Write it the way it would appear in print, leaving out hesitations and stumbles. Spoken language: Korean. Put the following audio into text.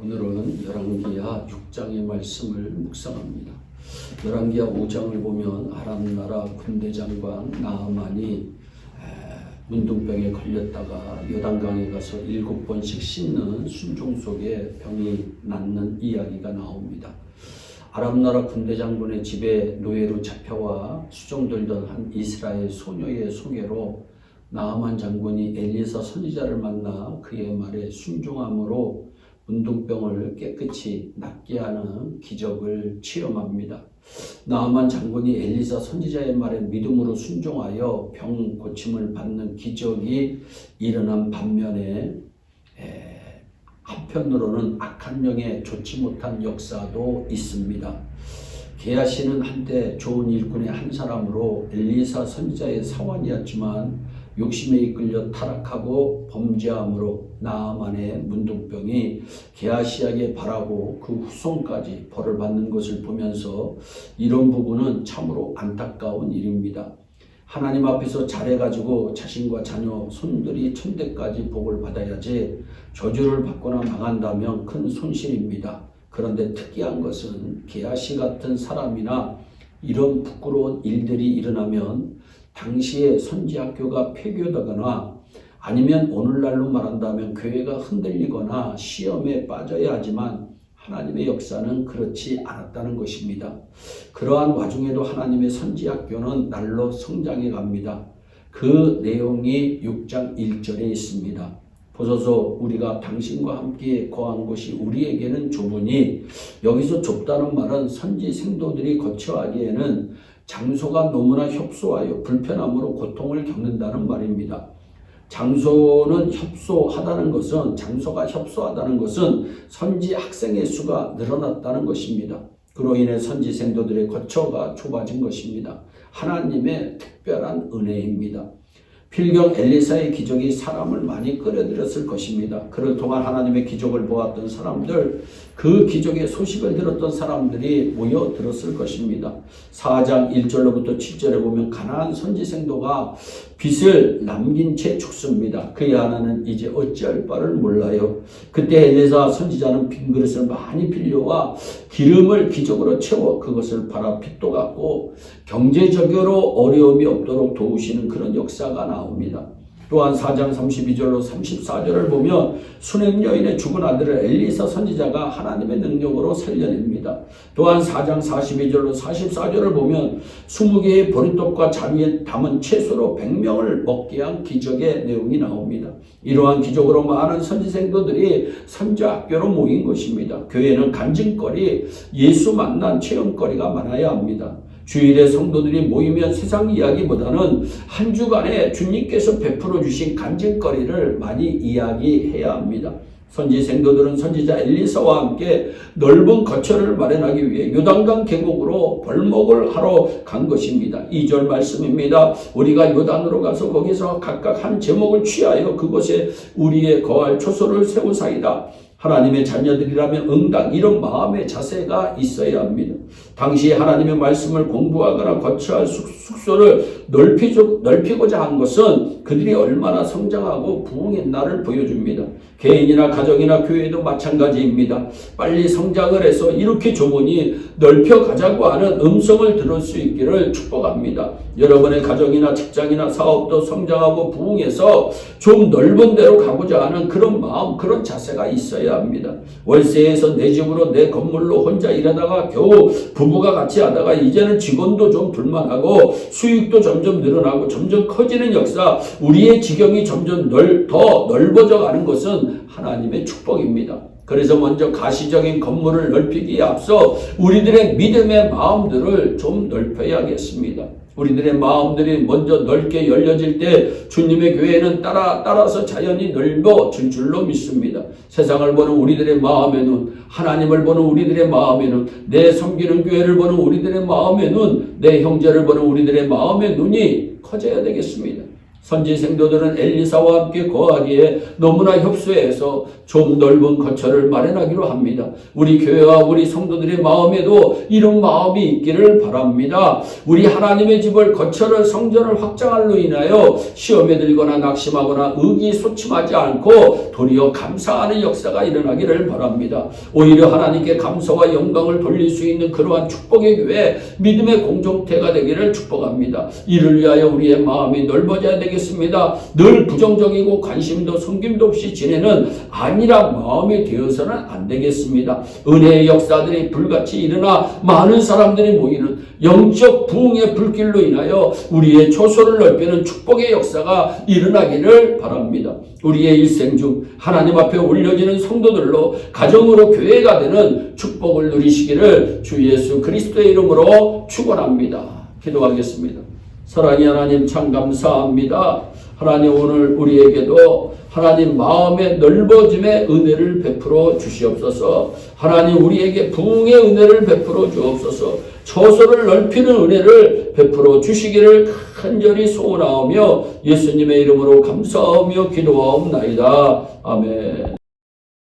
오늘은 열왕기하 6장의 말씀을 묵상합니다. 열왕기하 5장을 보면 아람 나라 군대 장관 나아만이 문둥병에 걸렸다가 요단강에 가서 7번씩 씻는 순종 속에 병이 낫는 이야기가 나옵니다. 아람 나라 군대 장군의 집에 노예로 잡혀와 수종들던 한 이스라엘 소녀의 소개로 나아만 장군이 엘리사 선지자를 만나 그의 말에 순종함으로 문둥병을 깨끗이 낫게 하는 기적을 체험합니다. 나아만 장군이 엘리사 선지자의 말에 믿음으로 순종하여 병 고침을 받는 기적이 일어난 반면에 한편으로는 악한 영에 좋지 못한 역사도 있습니다. 게하시는 한때 좋은 일꾼의 한 사람으로 엘리사 선지자의 사환이었지만 욕심에 이끌려 타락하고 범죄함으로 나아만의 문둥병이 게하시에게 바라고 그 후손까지 벌을 받는 것을 보면서 이런 부분은 참으로 안타까운 일입니다. 하나님 앞에서 잘해가지고 자신과 자녀, 손들이 천대까지 복을 받아야지 저주를 받거나 망한다면 큰 손실입니다. 그런데 특이한 것은 게하시 같은 사람이나 이런 부끄러운 일들이 일어나면 당시에 선지학교가 폐교되거나 아니면 오늘날로 말한다면 교회가 흔들리거나 시험에 빠져야 하지만 하나님의 역사는 그렇지 않았다는 것입니다. 그러한 와중에도 하나님의 선지학교는 날로 성장해 갑니다. 그 내용이 6장 1절에 있습니다. 보소서 우리가 당신과 함께 거한 곳이 우리에게는 좁으니, 여기서 좁다는 말은 선지 생도들이 거처하기에는 장소가 너무나 협소하여 불편함으로 고통을 겪는다는 말입니다. 장소가 협소하다는 것은 선지 학생의 수가 늘어났다는 것입니다. 그로 인해 선지 생도들의 거처가 좁아진 것입니다. 하나님의 특별한 은혜입니다. 필경 엘리사의 기적이 사람을 많이 끌어들였을 것입니다. 그를 통한 하나님의 기적을 보았던 사람들, 그 기적의 소식을 들었던 사람들이 모여들었을 것입니다. 4장 1절로부터 7절에 보면 가나안 선지생도가 빚을 남긴 채 죽습니다. 그의 하나는 이제 어찌할 바를 몰라요. 그때 엘리사 선지자는 빈 그릇을 많이 빌려와 기름을 기적으로 채워 그것을 팔아 빚도 갚고 경제적으로 어려움이 없도록 도우시는 그런 역사가 나옵니다. 또한 4장 32절로 34절을 보면 수넴 여인의 죽은 아들을 엘리사 선지자가 하나님의 능력으로 살려냅니다. 또한 4장 42절로 44절을 보면 20개의 보리떡과 잔위에 담은 채소로 100명을 먹게 한 기적의 내용이 나옵니다. 이러한 기적으로 많은 선지생도들이 선지학교로 모인 것입니다. 교회는 간증거리, 예수 만난 체험거리가 많아야 합니다. 주일에 성도들이 모이면 세상 이야기보다는 한 주간에 주님께서 베풀어 주신 간증거리를 많이 이야기해야 합니다. 선지 생도들은 선지자 엘리사와 함께 넓은 거처를 마련하기 위해 요단강 계곡으로 벌목을 하러 간 것입니다. 2절 말씀입니다. 우리가 요단으로 가서 거기서 각각 한 제목을 취하여 그곳에 우리의 거할 초소를 세우사이다. 하나님의 자녀들이라면 응당 이런 마음의 자세가 있어야 합니다. 당시에 하나님의 말씀을 공부하거나 거처할 숙소를 넓히고자 한 것은 그들이 얼마나 성장하고 부흥했나를 보여줍니다. 개인이나 가정이나 교회도 마찬가지입니다. 빨리 성장을 해서 이렇게 좁으니 넓혀가자고 하는 음성을 들을 수 있기를 축복합니다. 여러분의 가정이나 직장이나 사업도 성장하고 부흥해서 좀 넓은 데로 가고자 하는 그런 마음, 그런 자세가 있어야 합니다. 월세에서 내 집으로 내 건물로 혼자 일하다가 겨우 부부가 같이 하다가 이제는 직원도 좀 불만하고 수익도 점점 늘어나고 점점 커지는 역사, 우리의 지경이 점점 더 넓어져 가는 것은 하나님의 축복입니다. 그래서 먼저 가시적인 건물을 넓히기에 앞서 우리들의 믿음의 마음들을 좀 넓혀야겠습니다. 우리들의 마음들이 먼저 넓게 열려질 때 주님의 교회는 따라서 자연히 넓어질 줄로 믿습니다. 세상을 보는 우리들의 마음의 눈, 하나님을 보는 우리들의 마음의 눈, 내 섬기는 교회를 보는 우리들의 마음의 눈, 내 형제를 보는 우리들의 마음의 눈이 커져야 되겠습니다. 선지 생도들은 엘리사와 함께 거하기에 너무나 협소해서 좀 넓은 거처를 마련하기로 합니다. 우리 교회와 우리 성도들의 마음에도 이런 마음이 있기를 바랍니다. 우리 하나님의 집을 거처를 성전을 확장할로 인하여 시험에 들거나 낙심하거나 의기소침하지 않고 도리어 감사하는 역사가 일어나기를 바랍니다. 오히려 하나님께 감사와 영광을 돌릴 수 있는 그러한 축복의 교회, 믿음의 공동체가 되기를 축복합니다. 이를 위하여 우리의 마음이 넓어져야 되겠습니다. 늘 부정적이고 관심도 섬김도 없이 지내는 아니라 마음이 되어서는 안 되겠습니다. 은혜의 역사들이 불같이 일어나 많은 사람들이 모이는 영적 부흥의 불길로 인하여 우리의 초소를 넓히는 축복의 역사가 일어나기를 바랍니다. 우리의 일생 중 하나님 앞에 올려지는 성도들로 가정으로 교회가 되는 축복을 누리시기를 주 예수 그리스도의 이름으로 축원합니다. 기도하겠습니다. 사랑의 하나님 참 감사합니다. 하나님 오늘 우리에게도 하나님 마음의 넓어짐의 은혜를 베풀어 주시옵소서. 하나님 우리에게 부흥의 은혜를 베풀어 주옵소서. 처소를 넓히는 은혜를 베풀어 주시기를 간절히 소원하오며 예수님의 이름으로 감사하며 기도하옵나이다. 아멘.